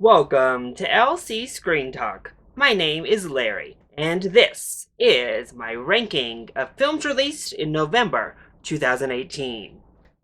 Welcome to LC Screen Talk. My name is Larry, and this is my ranking of films released in November 2018.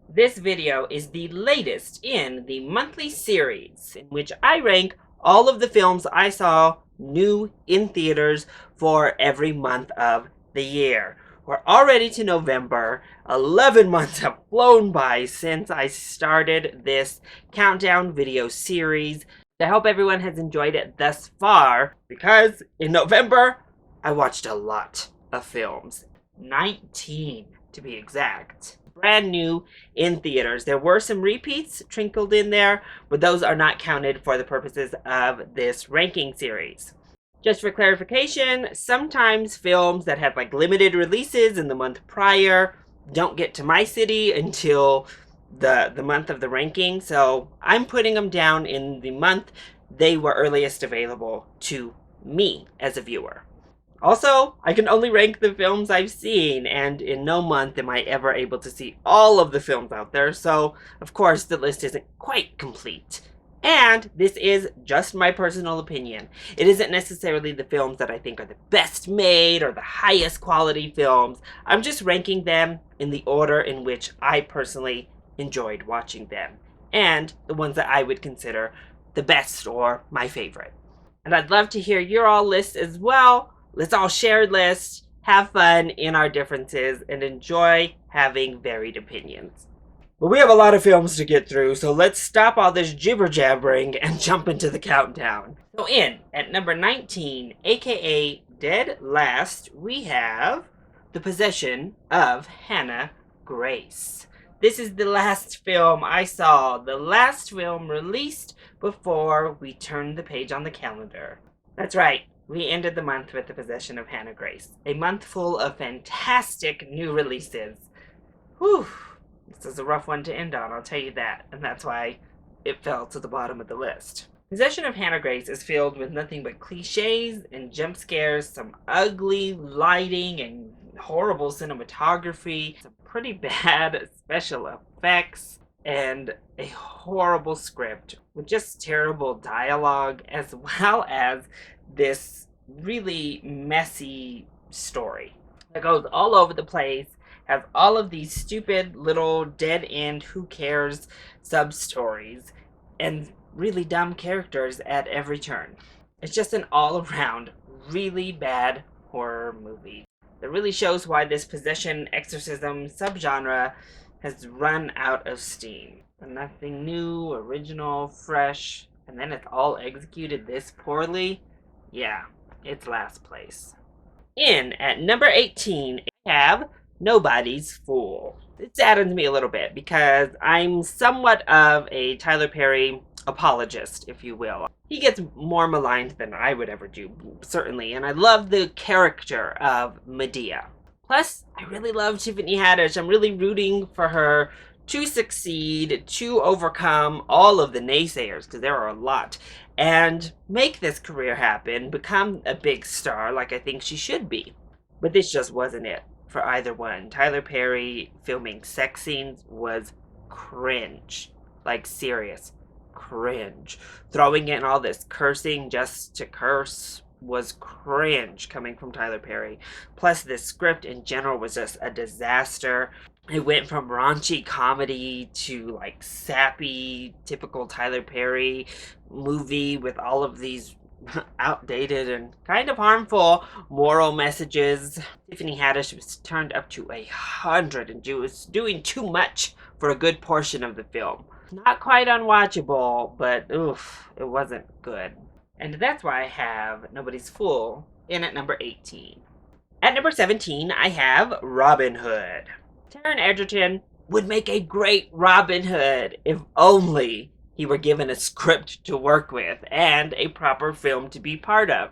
This video is the latest in the monthly series in which I rank all of the films I saw new in theaters for every month of the year. We're already to November. 11 months have flown by since I started this countdown video series. I hope everyone has enjoyed it thus far, because in November, I watched a lot of films. 19 to be exact. Brand new in theaters. There were some repeats trickled in there, but those are not counted for the purposes of this ranking series. Just for clarification, sometimes films that have limited releases in the month prior don't get to my city until the month of the ranking, so I'm putting them down in the month they were earliest available to me as a viewer. Also, I can only rank the films I've seen, and in no month am I ever able to see all of the films out there, so of course the list isn't quite complete. And this is just my personal opinion. It isn't necessarily the films that I think are the best made or the highest quality films. I'm just ranking them in the order in which I personally enjoyed watching them, and the ones that I would consider the best or my favorite. And I'd love to hear your all lists as well. Let's all share lists, have fun in our differences, and enjoy having varied opinions. But we have a lot of films to get through, so let's stop all this jibber-jabbering and jump into the countdown. So at number 19, aka dead last, we have The Possession of Hannah Grace. This is the last film I saw, the last film released before we turned the page on the calendar. That's right, we ended the month with The Possession of Hannah Grace, a month full of fantastic new releases. Whew. This is a rough one to end on, I'll tell you that, and that's why it fell to the bottom of the list. Possession of Hannah Grace is filled with nothing but cliches and jump scares, some ugly lighting and horrible cinematography, some pretty bad special effects, and a horrible script with just terrible dialogue, as well as this really messy story that goes all over the place, has all of these stupid little dead-end who cares sub-stories, and really dumb characters at every turn. It's just an all-around really bad horror movie that really shows why this possession exorcism subgenre has run out of steam. Nothing new, original, fresh, and then it's all executed this poorly. Yeah, it's last place. At number 18, I have Nobody's Fool. It saddens me a little bit because I'm somewhat of a Tyler Perry apologist, if you will. He gets more maligned than I would ever do, certainly, and I love the character of Medea. Plus, I really love Tiffany Haddish. I'm really rooting for her to succeed, to overcome all of the naysayers, because there are a lot, and make this career happen, become a big star like I think she should be. But this just wasn't it for either one. Tyler Perry filming sex scenes was cringe. Like, serious cringe. Throwing in all this cursing just to curse was cringe coming from Tyler Perry. Plus, the script in general was just a disaster. It went from raunchy comedy to sappy, typical Tyler Perry movie with all of these outdated and kind of harmful moral messages. Tiffany Haddish was turned up to 100 and was doing too much for a good portion of the film. Not quite unwatchable, but oof, it wasn't good. And that's why I have Nobody's Fool at number 18. At number 17, I have Robin Hood. Taron Egerton would make a great Robin Hood if only he were given a script to work with and a proper film to be part of.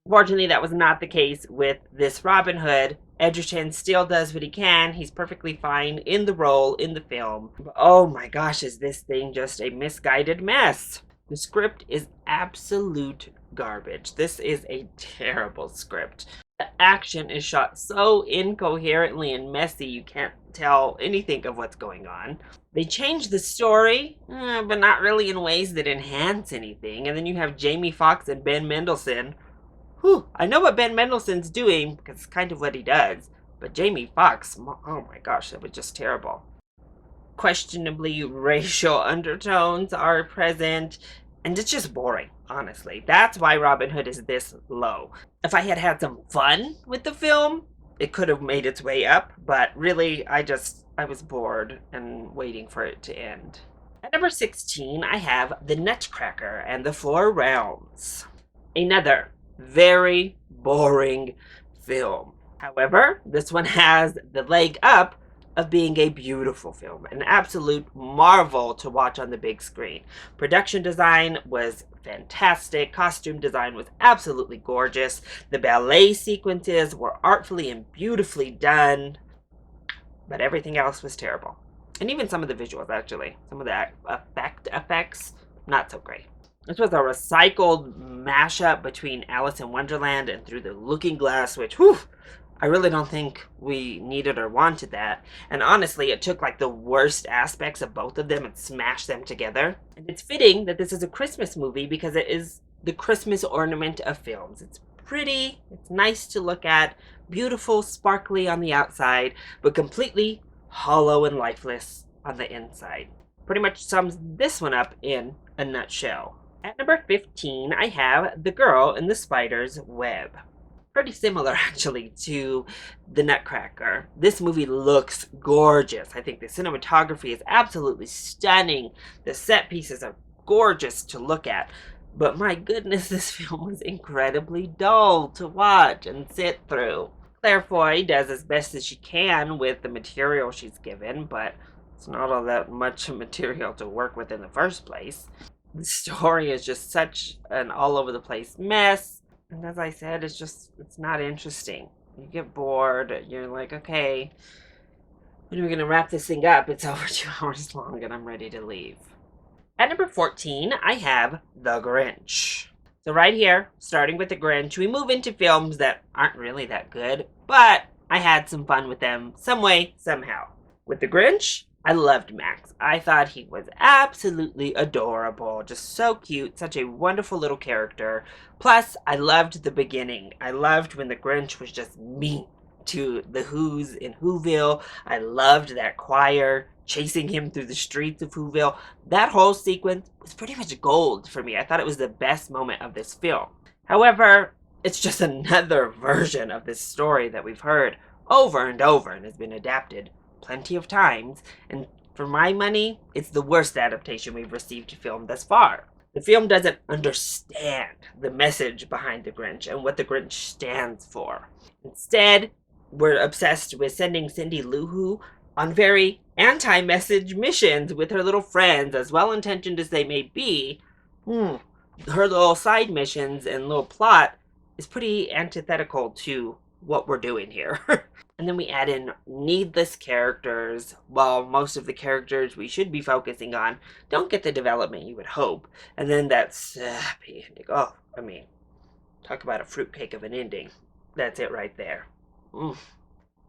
Unfortunately, that was not the case with this Robin Hood. Egerton still does what he can. He's perfectly fine in the role in the film. But oh my gosh, is this thing just a misguided mess? The script is absolute garbage. This is a terrible script. The action is shot so incoherently and messy you can't tell anything of what's going on. They change the story, but not really in ways that enhance anything. And then you have Jamie Foxx and Ben Mendelsohn. Whew, I know what Ben Mendelsohn's doing because it's kind of what he does. But Jamie Foxx, oh my gosh, that was just terrible. Questionably racial undertones are present, and it's just boring, honestly. That's why Robin Hood is this low. If I had had some fun with the film, it could have made its way up, but really, I was bored and waiting for it to end. At number 16, I have The Nutcracker and the Four Realms. Another very boring film. However, this one has the leg up of being a beautiful film, an absolute marvel to watch on the big screen. Production design was fantastic, costume design was absolutely gorgeous, the ballet sequences were artfully and beautifully done, but everything else was terrible. And even some of the visuals, actually. Some of the effects, not so great. This was a recycled mashup between Alice in Wonderland and Through the Looking Glass, which, whew, I really don't think we needed or wanted that. And honestly, it took like the worst aspects of both of them and smashed them together. And it's fitting that this is a Christmas movie because it is the Christmas ornament of films. It's pretty, it's nice to look at, beautiful, sparkly on the outside, but completely hollow and lifeless on the inside. Pretty much sums this one up in a nutshell. At number 15, I have The Girl in the Spider's Web. Pretty similar, actually, to The Nutcracker. This movie looks gorgeous. I think the cinematography is absolutely stunning. The set pieces are gorgeous to look at. But my goodness, this film was incredibly dull to watch and sit through. Claire Foy does as best as she can with the material she's given, but it's not all that much material to work with in the first place. The story is just such an all-over-the-place mess. And as I said, it's not interesting. You get bored. You're like, okay, when are we going to wrap this thing up? It's over 2 hours long and I'm ready to leave. At number 14, I have The Grinch. So right here, starting with The Grinch, we move into films that aren't really that good, but I had some fun with them some way, somehow. With The Grinch, I loved Max. I thought he was absolutely adorable, just so cute, such a wonderful little character. Plus, I loved the beginning. I loved when the Grinch was just mean to the Who's in Whoville. I loved that choir chasing him through the streets of Whoville. That whole sequence was pretty much gold for me. I thought it was the best moment of this film. However, it's just another version of this story that we've heard over and over and has been adapted plenty of times, and for my money, it's the worst adaptation we've received to film thus far. The film doesn't understand the message behind the Grinch and what the Grinch stands for. Instead, we're obsessed with sending Cindy Lou Who on very anti-message missions with her little friends, as well-intentioned as they may be. Her little side missions and little plot is pretty antithetical to what we're doing here. And then we add in needless characters, while most of the characters we should be focusing on don't get the development you would hope. And then that sappy ending. Oh, I mean, talk about a fruitcake of an ending. That's it right there.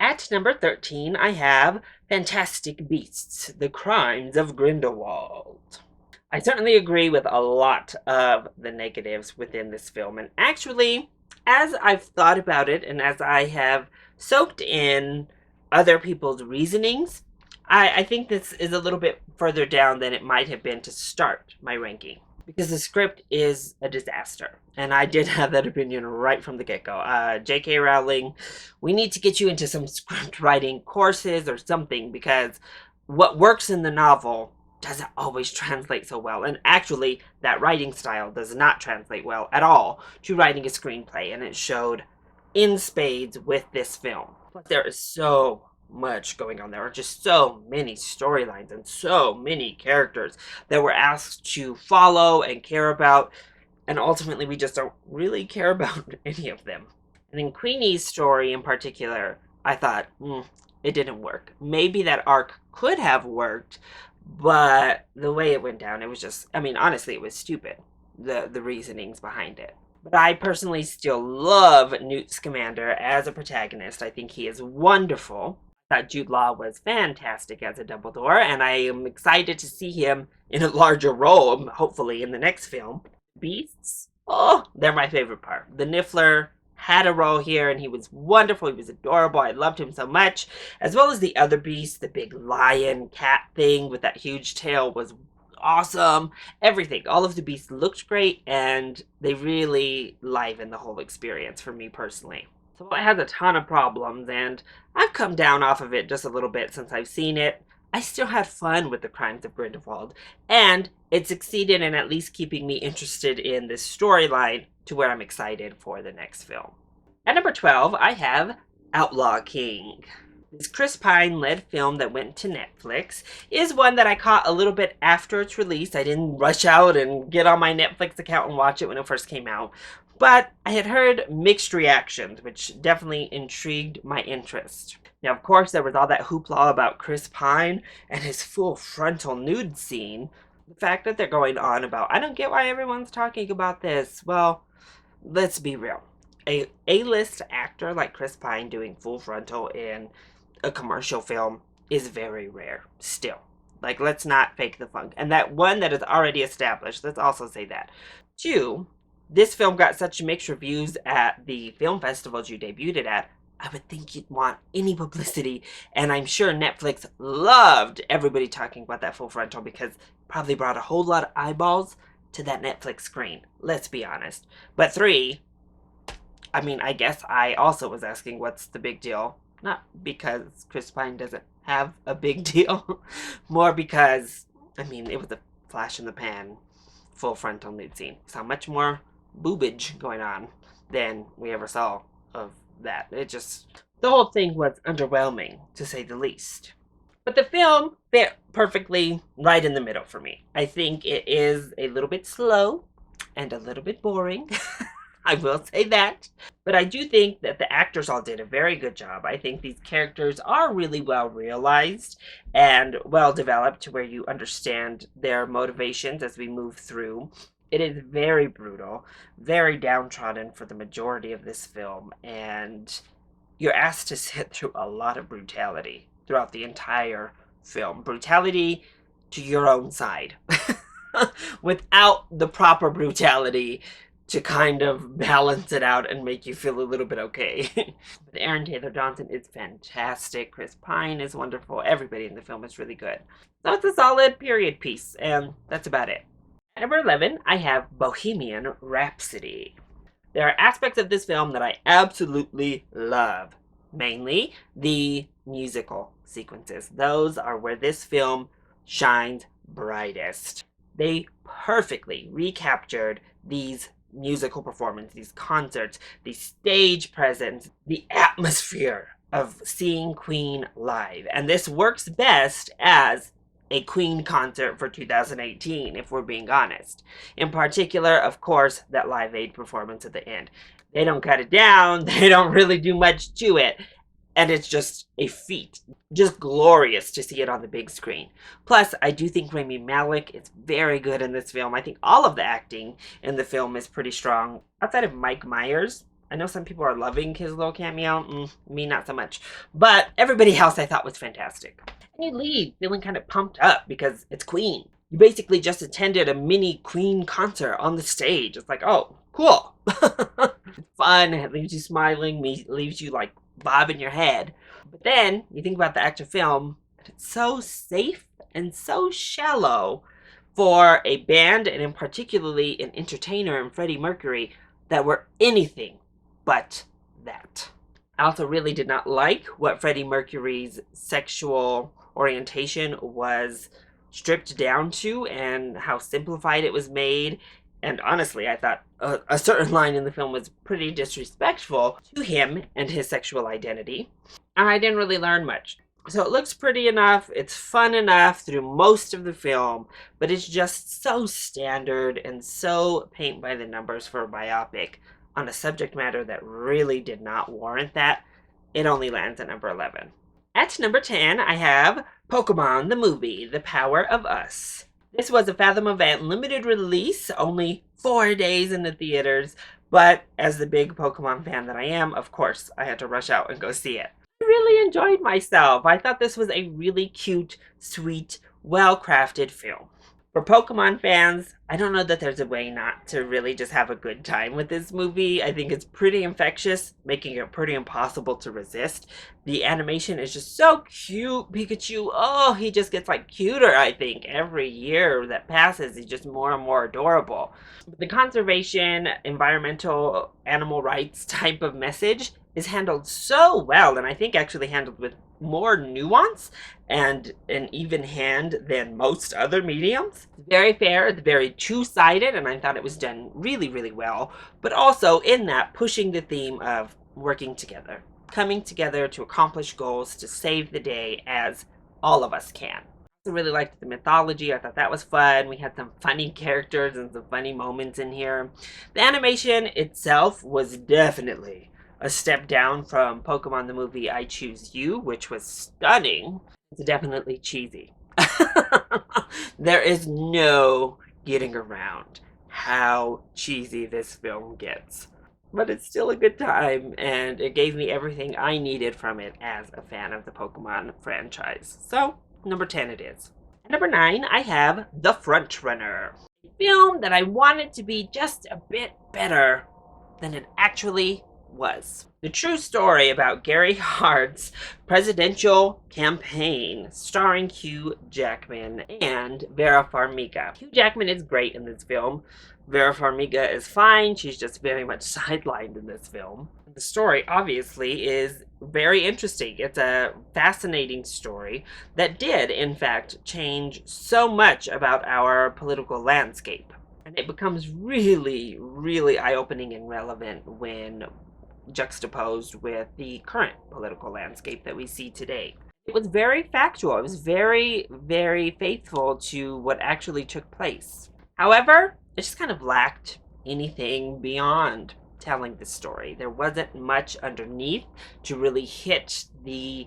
At number 13, I have Fantastic Beasts, The Crimes of Grindelwald. I certainly agree with a lot of the negatives within this film. And actually, as I've thought about it and as I have soaked in other people's reasonings, I think this is a little bit further down than it might have been to start my ranking. Because the script is a disaster. And I did have that opinion right from the get-go. J.K. Rowling, we need to get you into some script writing courses or something, because what works in the novel doesn't always translate so well. And actually, that writing style does not translate well at all to writing a screenplay. And it showed in spades with this film. Plus, there is so much going on. There are just so many storylines and so many characters that we're asked to follow and care about, and ultimately we just don't really care about any of them. And in Queenie's story in particular, I thought, it didn't work. Maybe that arc could have worked, but the way it went down, it was just, I mean, honestly, it was stupid, the reasonings behind it. But I personally still love Newt Scamander as a protagonist. I think he is wonderful. I thought Jude Law was fantastic as a Dumbledore, and I am excited to see him in a larger role, hopefully, in the next film. Beasts, oh, they're my favorite part. The Niffler had a role here, and he was wonderful. He was adorable. I loved him so much. As well as the other beasts, the big lion cat thing with that huge tail was awesome. Everything, all of the beasts looked great, and they really livened the whole experience for me personally. So it has a ton of problems, and I've come down off of it just a little bit since I've seen it. I still had fun with the Crimes of Grindelwald, and it succeeded in at least keeping me interested in this storyline to where I'm excited for the next film. At number 12, I have Outlaw King. This Chris Pine-led film that went to Netflix is one that I caught a little bit after its release. I didn't rush out and get on my Netflix account and watch it when it first came out. But I had heard mixed reactions, which definitely intrigued my interest. Now, of course, there was all that hoopla about Chris Pine and his full frontal nude scene. The fact that they're going on about, I don't get why everyone's talking about this. Well, let's be real. A A-list actor like Chris Pine doing full frontal in a commercial film is very rare still. Like, let's not fake the funk. And that one that is already established, let's also say that. 2, this film got such mixed reviews at the film festivals you debuted it at. I would think you'd want any publicity, and I'm sure Netflix loved everybody talking about that full frontal because it probably brought a whole lot of eyeballs to that Netflix screen. Let's be honest. But 3, I mean, I guess I also was asking what's the big deal. Not because Chris Pine doesn't have a big deal, more because, I mean, it was a flash in the pan, full frontal nude scene. Saw much more boobage going on than we ever saw of that. It just, the whole thing was underwhelming, to say the least. But the film fit perfectly right in the middle for me. I think it is a little bit slow and a little bit boring. I will say that. But I do think that the actors all did a very good job. I think these characters are really well realized and well developed to where you understand their motivations as we move through. It is very brutal, very downtrodden for the majority of this film, and you're asked to sit through a lot of brutality throughout the entire film. Brutality to your own side. Without the proper brutality to kind of balance it out and make you feel a little bit okay. But Aaron Taylor Johnson is fantastic. Chris Pine is wonderful. Everybody in the film is really good. So it's a solid period piece, and that's about it. At number 11, I have Bohemian Rhapsody. There are aspects of this film that I absolutely love. Mainly the musical sequences. Those are where this film shines brightest. They perfectly recaptured these musical performances, these concerts, the stage presence, the atmosphere of seeing Queen live. And this works best as a Queen concert for 2018, if we're being honest. In particular, of course, that Live Aid performance at the end. They don't cut it down, they don't really do much to it, and it's just a feat. Just glorious to see it on the big screen. Plus, I do think Rami Malek is very good in this film. I think all of the acting in the film is pretty strong. Outside of Mike Myers, I know some people are loving his little cameo. Me, not so much. But everybody else I thought was fantastic. And you leave feeling kind of pumped up because it's Queen. You basically just attended a mini Queen concert on the stage. It's like, oh, cool. It's fun. It leaves you smiling. Leaves you like bobbing your head. But then you think about the actual film, and it's so safe and so shallow for a band, and in particularly an entertainer in Freddie Mercury, that were anything but that. I also really did not like what Freddie Mercury's sexual orientation was stripped down to and how simplified it was made. And honestly, I thought a certain line in the film was pretty disrespectful to him and his sexual identity. And I didn't really learn much. So it looks pretty enough, it's fun enough through most of the film, but it's just so standard and so paint by the numbers for a biopic on a subject matter that really did not warrant that. It only lands at number 11. At number 10, I have Pokemon the movie, The Power of Us. This was a Fathom event limited release, only 4 days in the theaters, But as the big Pokemon fan that I am, of course, I had to rush out and go see it. I really enjoyed myself. I thought this was a really cute, sweet, well-crafted film. For Pokemon fans, I don't know that there's a way not to really just have a good time with this movie. I think it's pretty infectious, making it pretty impossible to resist. The animation is just so cute. Pikachu, oh, he just gets like cuter, I think. Every year that passes, he's just more and more adorable. The conservation, environmental, animal rights type of message is handled so well, and I think actually handled with more nuance and an even hand than most other mediums. Very fair, it's very two-sided, and I thought it was done really, really well, but also in that pushing the theme of working together, coming together to accomplish goals to save the day as all of us can. I really liked the mythology. I thought that was fun. We had some funny characters and some funny moments in here. The animation itself was definitely a step down from Pokemon the movie I Choose You, which was stunning. It's definitely cheesy. There is no getting around how cheesy this film gets. But it's still a good time, and it gave me everything I needed from it as a fan of the Pokemon franchise. So, number 10 it is. At number 9, I have The Frontrunner. A film that I wanted to be just a bit better than it actually was. The true story about Gary Hart's presidential campaign, starring Hugh Jackman and Vera Farmiga. Hugh Jackman is great in this film. Vera Farmiga is fine. She's just very much sidelined in this film. The story, obviously, is very interesting. It's a fascinating story that did, in fact, change so much about our political landscape. And it becomes really, really eye-opening and relevant when juxtaposed with the current political landscape that we see today. It was very factual. It was very, very faithful to what actually took place. However, it just kind of lacked anything beyond telling the story. There wasn't much underneath to really hit the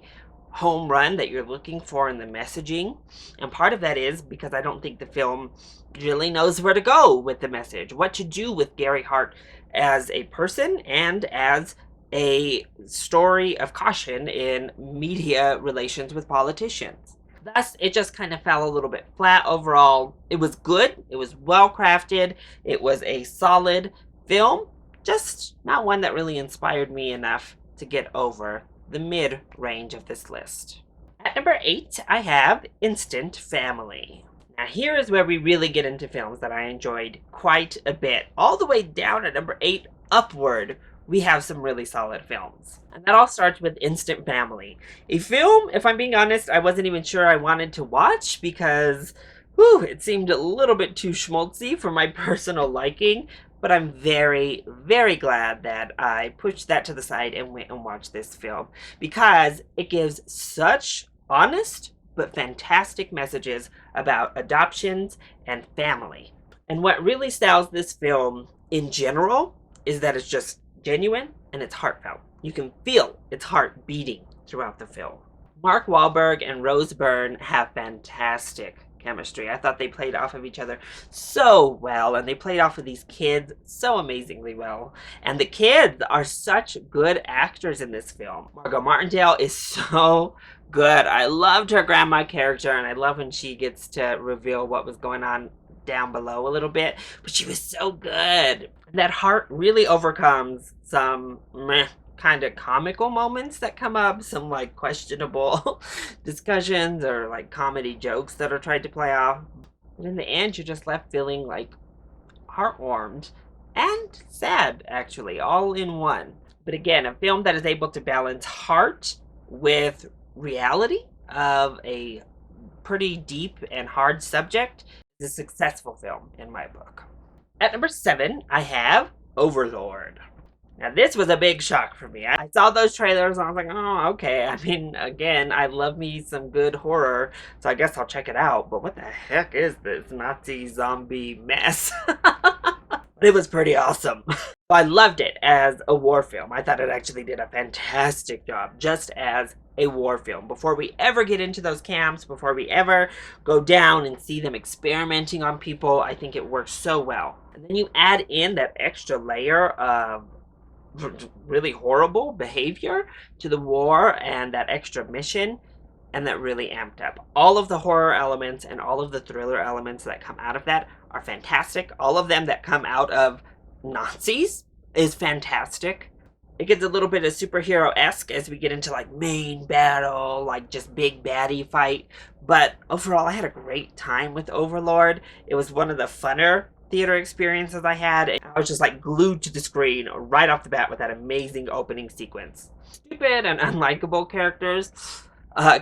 home run that you're looking for in the messaging. And part of that is because I don't think the film really knows where to go with the message, what to do with Gary Hart as a person and as a story of caution in media relations with politicians. Thus, it just kind of fell a little bit flat overall. It was good, it was well crafted, it was a solid film, just not one that really inspired me enough to get over the mid-range of this list. At number 8, I have Instant Family. Now here is where we really get into films that I enjoyed quite a bit. All the way down at number 8 upward, we have some really solid films. And that all starts with Instant Family. A film, if I'm being honest, I wasn't even sure I wanted to watch because, it seemed a little bit too schmaltzy for my personal liking. But I'm very, very glad that I pushed that to the side and went and watched this film because it gives such honest but fantastic messages about adoptions and family. And what really sells this film in general is that it's just genuine and it's heartfelt. You can feel its heart beating throughout the film. Mark Wahlberg and Rose Byrne have fantastic chemistry. I thought they played off of each other so well, and they played off of these kids so amazingly well. And the kids are such good actors in this film. Margot Martindale is so good. I loved her grandma character, and I love when she gets to reveal what was going on down below a little bit, but she was so good. That heart really overcomes some kind of comical moments that come up, some like questionable discussions or like comedy jokes that are tried to play off. But in the end, you're just left feeling like heartwarmed and sad, actually, all in one. But again, a film that is able to balance heart with reality of a pretty deep and hard subject is a successful film in my book. At number 7, I have Overlord. Now, this was a big shock for me. I saw those trailers and I was like, oh, okay. I mean, again, I love me some good horror, so I guess I'll check it out. But what the heck is this Nazi zombie mess? It was pretty awesome. I loved it as a war film. I thought it actually did a fantastic job, just as a war film. Before we ever get into those camps, before we ever go down and see them experimenting on people, I think it works so well. And then you add in that extra layer of really horrible behavior to the war and that extra mission, and that really amped up. All of the horror elements and all of the thriller elements that come out of that are fantastic. All of them that come out of Nazis is fantastic. It gets a little bit of superhero-esque as we get into like main battle, like just big baddie fight. But overall, I had a great time with Overlord. It was one of the funner theater experiences I had. I was just like glued to the screen right off the bat with that amazing opening sequence. Stupid and unlikable characters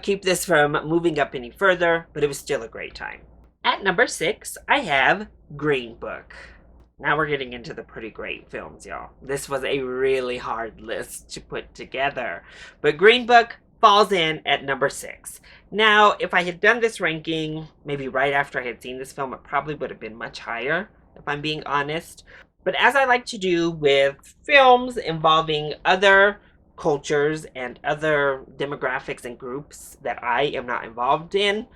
keep this from moving up any further, but it was still a great time. At number 6, I have Green Book. Now we're getting into the pretty great films, y'all. This was a really hard list to put together, but Green Book falls in at number 6. Now, if I had done this ranking maybe right after I had seen this film, it probably would have been much higher, if I'm being honest. But as I like to do with films involving other cultures and other demographics and groups that I am not involved in,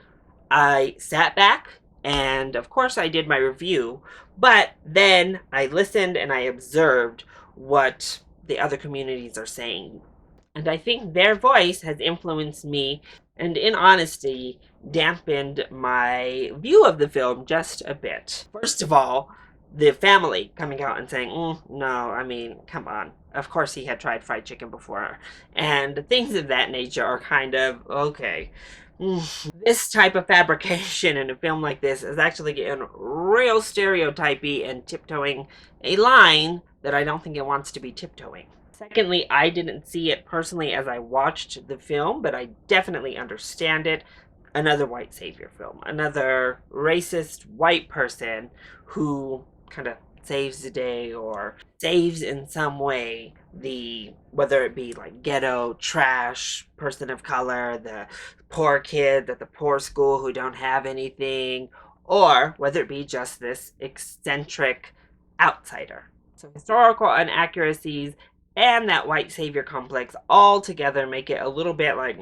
I sat back and of course I did my review, but then I listened and I observed what the other communities are saying. And I think their voice has influenced me and, in honesty, dampened my view of the film just a bit. First of all, the family coming out and saying, no, I mean, come on. Of course he had tried fried chicken before. And things of that nature are kind of, okay. This type of fabrication in a film like this is actually getting real stereotypy and tiptoeing a line that I don't think it wants to be tiptoeing. Secondly, I didn't see it personally as I watched the film, but I definitely understand it. Another white savior film. Another racist white person who kind of saves the day or saves in some way the, whether it be like ghetto, trash, person of color, the poor kid at the poor school who don't have anything, or whether it be just this eccentric outsider. So historical inaccuracies and that white savior complex all together make it a little bit like,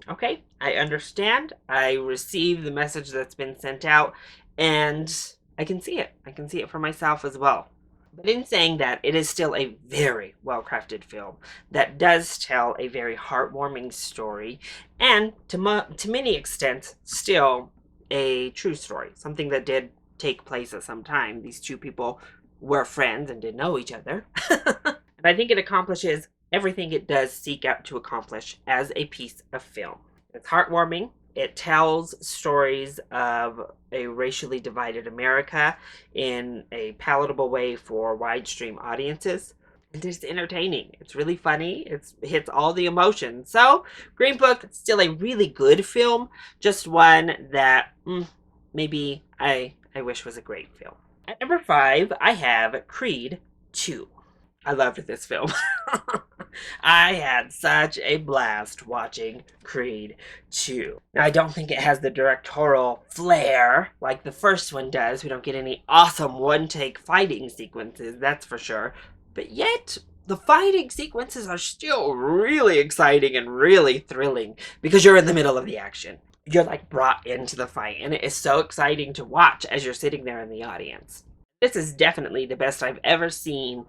okay, I understand. I receive the message that's been sent out, and I can see it. I can see it for myself as well. But in saying that, it is still a very well-crafted film that does tell a very heartwarming story, and to many extents, still a true story. Something that did take place at some time. These two people were friends and didn't know each other. And I think it accomplishes everything it does seek out to accomplish as a piece of film. It's heartwarming. It tells stories of a racially divided America in a palatable way for wide-stream audiences. And it's entertaining. It's really funny. It hits all the emotions. So, Green Book, still a really good film. Just one that maybe I wish was a great film. At number 5, I have Creed 2. I loved this film. I had such a blast watching Creed 2. Now, I don't think it has the directorial flair like the first one does. We don't get any awesome one-take fighting sequences, that's for sure. But yet, the fighting sequences are still really exciting and really thrilling because you're in the middle of the action. You're like brought into the fight, and it is so exciting to watch as you're sitting there in the audience. This is definitely the best I've ever seen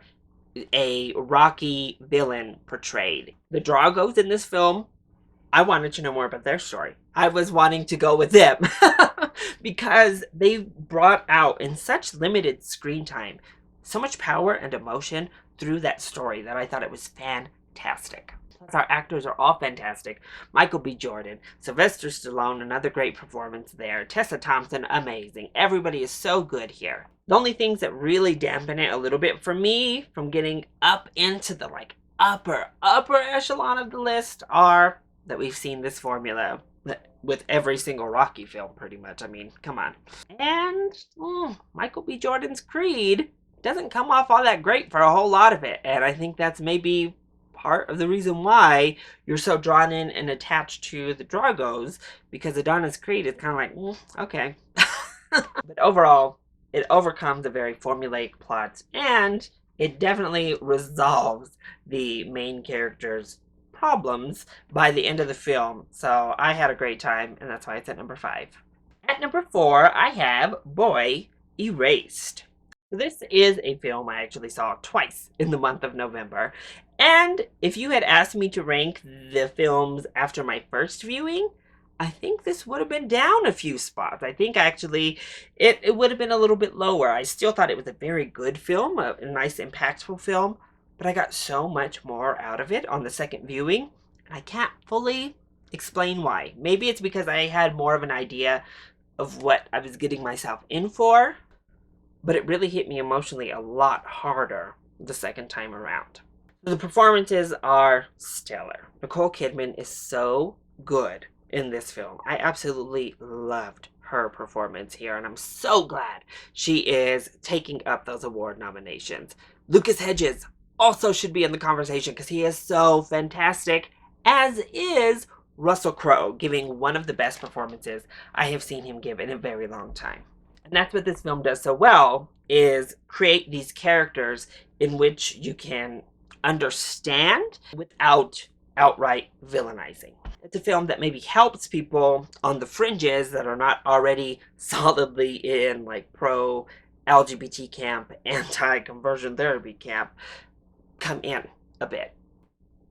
a Rocky villain portrayed. The Dragos in this film, I wanted to know more about their story. I was wanting to go with them because they brought out in such limited screen time so much power and emotion through that story that I thought it was fantastic. Plus, our actors are all fantastic. Michael B. Jordan, Sylvester Stallone, another great performance there. Tessa Thompson, amazing. Everybody is so good here. The only things that really dampen it a little bit for me from getting up into the like upper echelon of the list are that we've seen this formula with every single Rocky film pretty much. I mean, come on. And Michael B. Jordan's Creed doesn't come off all that great for a whole lot of it. And I think that's maybe part of the reason why you're so drawn in and attached to the Dragos, because Adonis Creed is kind of like, okay. But overall, it overcomes a very formulaic plot, and it definitely resolves the main character's problems by the end of the film. So I had a great time, and that's why it's at number 5. At number 4, I have Boy Erased. This is a film I actually saw twice in the month of November. And if you had asked me to rank the films after my first viewing, I think this would have been down a few spots. I think actually it would have been a little bit lower. I still thought it was a very good film, a nice impactful film, but I got so much more out of it on the second viewing. I can't fully explain why. Maybe it's because I had more of an idea of what I was getting myself in for, but it really hit me emotionally a lot harder the second time around. The performances are stellar. Nicole Kidman is so good in this film. I absolutely loved her performance here, and I'm so glad she is taking up those award nominations. Lucas Hedges also should be in the conversation because he is so fantastic, as is Russell Crowe, giving one of the best performances I have seen him give in a very long time. And that's what this film does so well, is create these characters in which you can understand without outright villainizing. It's a film that maybe helps people on the fringes that are not already solidly in like pro LGBT camp, anti-conversion therapy camp, come in a bit.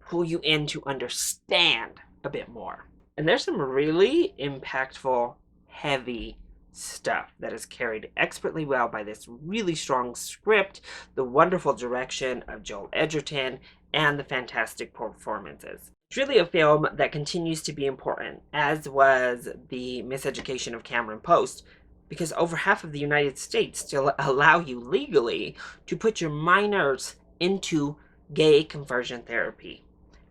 Pull you in to understand a bit more. And there's some really impactful, heavy stuff that is carried expertly well by this really strong script, the wonderful direction of Joel Edgerton, and the fantastic performances. It's really a film that continues to be important, as was the miseducation of Cameron Post, because over half of the United States still allow you legally to put your minors into gay conversion therapy.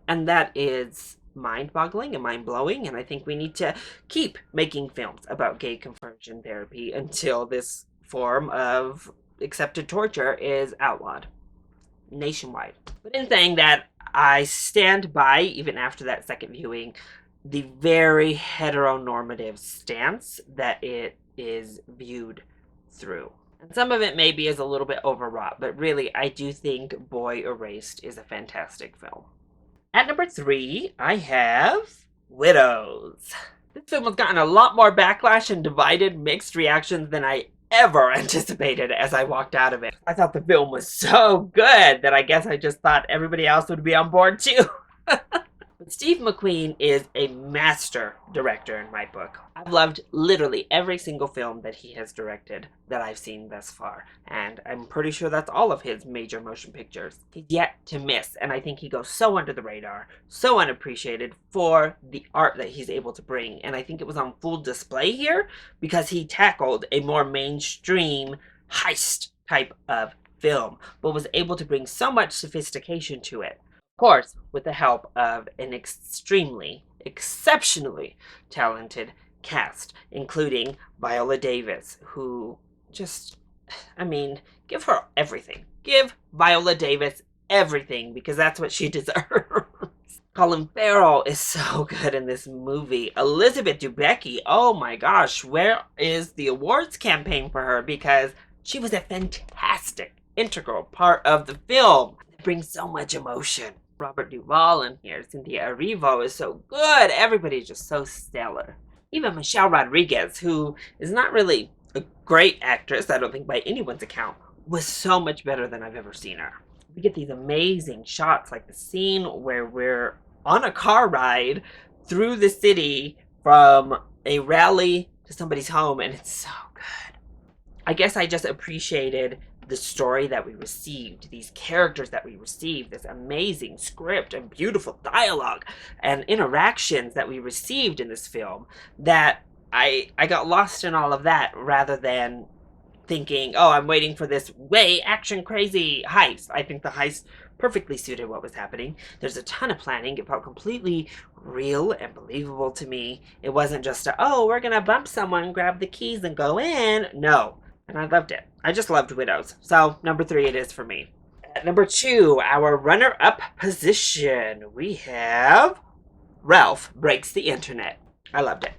And that is mind-boggling and mind-blowing, and I think we need to keep making films about gay conversion therapy until this form of accepted torture is outlawed nationwide. But in saying that, I stand by, even after that second viewing, the very heteronormative stance that it is viewed through. And some of it maybe is a little bit overwrought, but really I do think Boy Erased is a fantastic film. At number 3, I have Widows. This film has gotten a lot more backlash and divided mixed reactions than I ever anticipated as I walked out of it. I thought the film was so good that I guess I just thought everybody else would be on board too. But Steve McQueen is a master director in my book. I've loved literally every single film that he has directed that I've seen thus far, and I'm pretty sure that's all of his major motion pictures. He's yet to miss, and I think he goes so under the radar, so unappreciated for the art that he's able to bring, and I think it was on full display here because he tackled a more mainstream heist type of film, but was able to bring so much sophistication to it. Of course, with the help of an exceptionally talented cast, including Viola Davis, who just, give her everything. Give Viola Davis everything, because that's what she deserves. Colin Farrell is so good in this movie. Elizabeth Debicki, oh my gosh, where is the awards campaign for her? Because she was a fantastic, integral part of the film. It brings so much emotion. Robert Duvall in here. Cynthia Erivo is so good. Everybody's just so stellar. Even Michelle Rodriguez, who is not really a great actress, I don't think by anyone's account, was so much better than I've ever seen her. We get these amazing shots, like the scene where we're on a car ride through the city from a rally to somebody's home, and it's so good. I guess I just appreciated the story that we received, these characters that we received, this amazing script and beautiful dialogue and interactions that we received in this film, that I got lost in all of that rather than thinking, oh, I'm waiting for this way action crazy heist. I think the heist perfectly suited what was happening. There's a ton of planning. It felt completely real and believable to me. It wasn't just oh, we're gonna bump someone, grab the keys and go in. No. And I loved it. I just loved Widows. So, number 3 it is for me. At number 2, our runner-up position, we have Ralph Breaks the Internet. I loved it.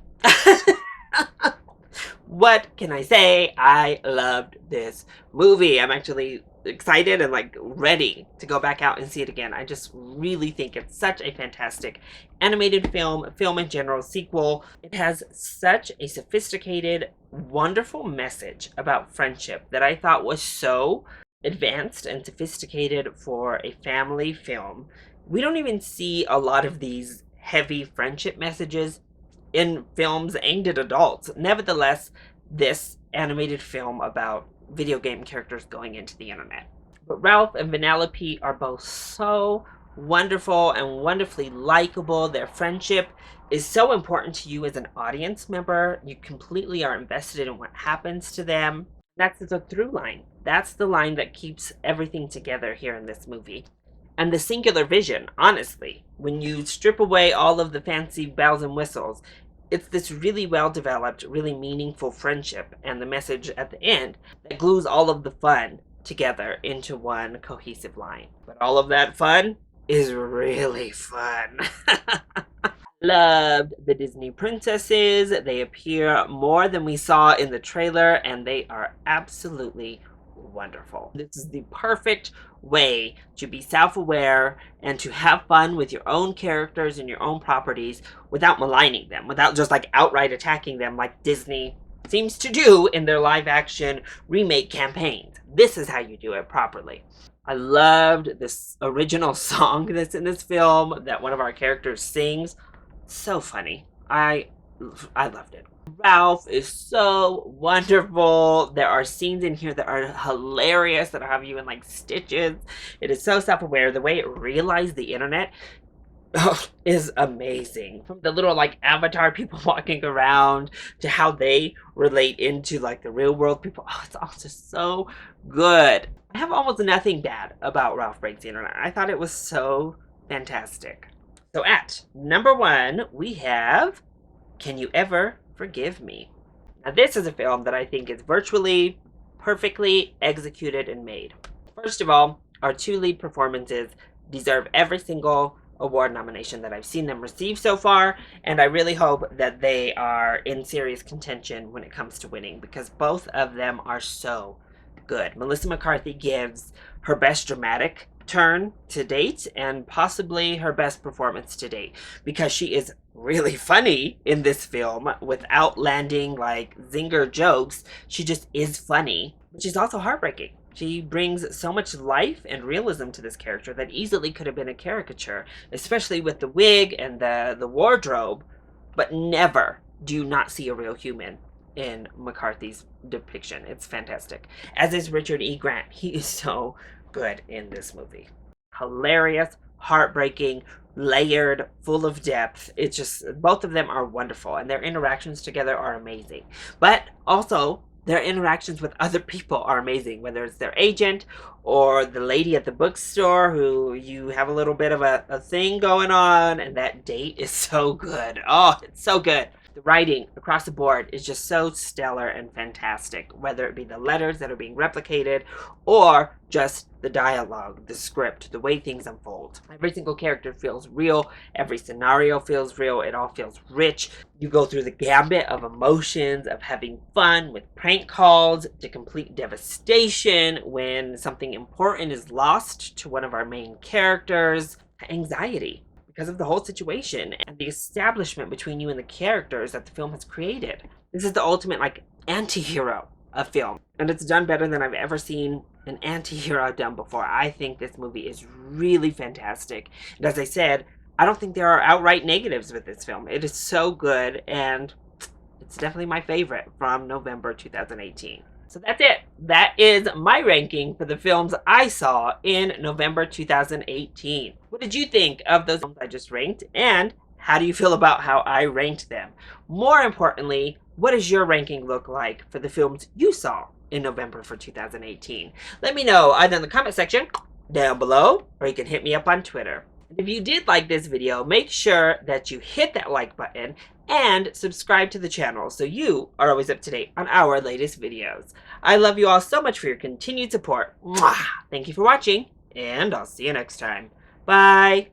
What can I say? I loved this movie. I'm actually excited and like ready to go back out and see it again. I just really think it's such a fantastic animated film in general, sequel. It has such a sophisticated, wonderful message about friendship that I thought was so advanced and sophisticated for a family film. We don't even see a lot of these heavy friendship messages in films aimed at adults. Nevertheless, this animated film about video game characters going into the internet. But Ralph and Vanellope are both so wonderful and wonderfully likable. Their friendship is so important to you as an audience member. You completely are invested in what happens to them. That's the through line. That's the line that keeps everything together here in this movie. And the singular vision, honestly, when you strip away all of the fancy bells and whistles, it's this really well-developed, really meaningful friendship and the message at the end that glues all of the fun together into one cohesive line. But all of that fun is really fun. Loved the Disney princesses. They appear more than we saw in the trailer, and they are absolutely wonderful. This is the perfect way to be self-aware and to have fun with your own characters and your own properties without maligning them, without just like outright attacking them like Disney seems to do in their live action remake campaigns. This is how you do it properly. I loved this original song that's in this film that one of our characters sings. So funny. I loved it. Ralph is so wonderful. There are scenes in here that are hilarious that have you in like stitches. It is so self-aware. The way it realized the internet is amazing. From the little like avatar people walking around to how they relate into like the real world people. Oh, it's all just so good. I have almost nothing bad about Ralph Breaks the Internet. I thought it was so fantastic. So at number 1, we have Can You Ever Forgive Me? Now this is a film that I think is virtually perfectly executed and made. First of all, our 2 lead performances deserve every single award nomination that I've seen them receive so far, and I really hope that they are in serious contention when it comes to winning, because both of them are so good. Melissa McCarthy gives her best dramatic turn to date and possibly her best performance to date, because she is really funny in this film without landing like zinger jokes. She just is funny, but she's also heartbreaking. She brings so much life and realism to this character that easily could have been a caricature, especially with the wig and the wardrobe, but never do you not see a real human in McCarthy's depiction. It's fantastic. As is Richard E. Grant. He is so good in this movie. Hilarious, heartbreaking, layered, full of depth. It's just, both of them are wonderful, and their interactions together are amazing. But also, their interactions with other people are amazing, whether it's their agent or the lady at the bookstore who you have a little bit of a thing going on, and that date is so good. Oh, it's so good. The writing across the board is just so stellar and fantastic, whether it be the letters that are being replicated or just the dialogue, the script, the way things unfold. Every single character feels real. Every scenario feels real. It all feels rich. You go through the gambit of emotions, of having fun with prank calls, to complete devastation when something important is lost to one of our main characters, anxiety because of the whole situation and the establishment between you and the characters that the film has created. This is the ultimate like anti-hero of film, and it's done better than I've ever seen an anti-hero done before. I think this movie is really fantastic, and as I said, I don't think there are outright negatives with this film. It is so good, and it's definitely my favorite from November 2018. So that's it. That is my ranking for the films I saw in November 2018. What did you think of those films I just ranked? And how do you feel about how I ranked them? More importantly, what does your ranking look like for the films you saw in November for 2018? Let me know either in the comment section down below, or you can hit me up on Twitter. And if you did like this video, make sure that you hit that like button and subscribe to the channel so you are always up to date on our latest videos. I love you all so much for your continued support. Mwah! Thank you for watching, and I'll see you next time. Bye!